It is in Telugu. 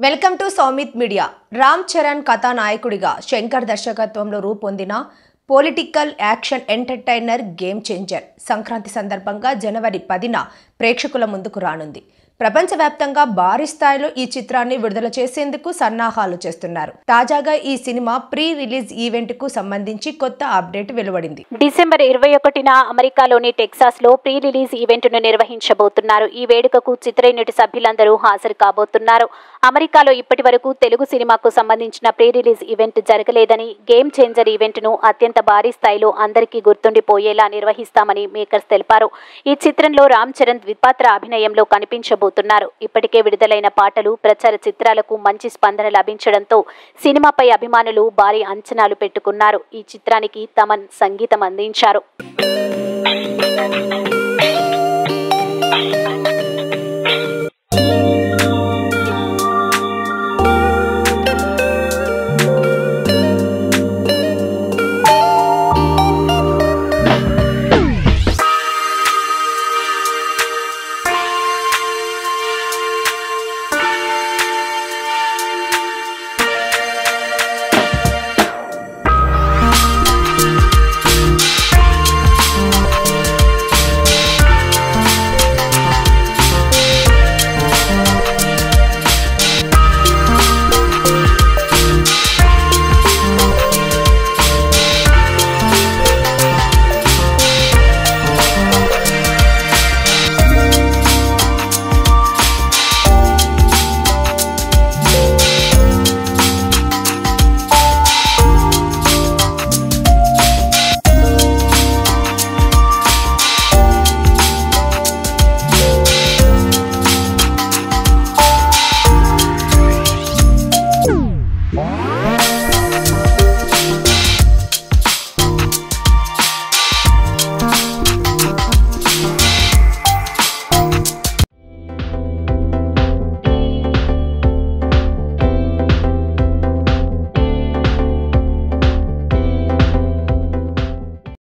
Welcome to Soumith media. Ram Charan కథానాయకుడిగా శంకర్ దర్శకత్వంలో రూపొందిన political action entertainer game changer Sankranti సందర్భంగా జనవరి 10న ప్రేక్షకుల ముందుకు రానుంది. ప్రపంచవ్యాప్తంగా భారీ స్థాయిలో ఈ చిత్రాన్ని విడుదల చేసేందుకు సన్నాహాలు చేస్తున్నారు. తాజాగా ఈ సినిమా ప్రీ రిలీజ్ ఈవెంట్ కు సంబంధించి కొత్త అప్డేట్ వెలువడింది. డిసెంబర్ 21న అమెరికాలోని టెక్సాస్ లో ప్రీ రిలీజ్ ఈవెంట్ ను నిర్వహించబోతున్నారు. ఈ వేడుకకు చిత్ర యూనిట్ సభ్యులందరూ హాజరు కాబోతున్నారు. అమెరికాలో ఇప్పటి వరకు తెలుగు సినిమాకు సంబంధించిన ప్రీ రిలీజ్ ఈవెంట్ జరగలేదని, గేమ్ చేంజర్ ఈవెంట్ ను అత్యంత భారీ స్థాయిలో అందరికీ గుర్తుండిపోయేలా నిర్వహిస్తామని మేకర్స్ తెలిపారు. ఈ చిత్రంలో రామ్ చరణ్ ద్విపాత్ర అభినయంలో కనిపించబోతున్నారు. ఇప్పటికే విడుదలైన పాటలు, ప్రచార చిత్రాలకు మంచి స్పందన లభించడంతో సినిమాపై అభిమానులు భారీ అంచనాలు పెట్టుకున్నారు. ఈ చిత్రానికి తమన్ సంగీతం అందించారు.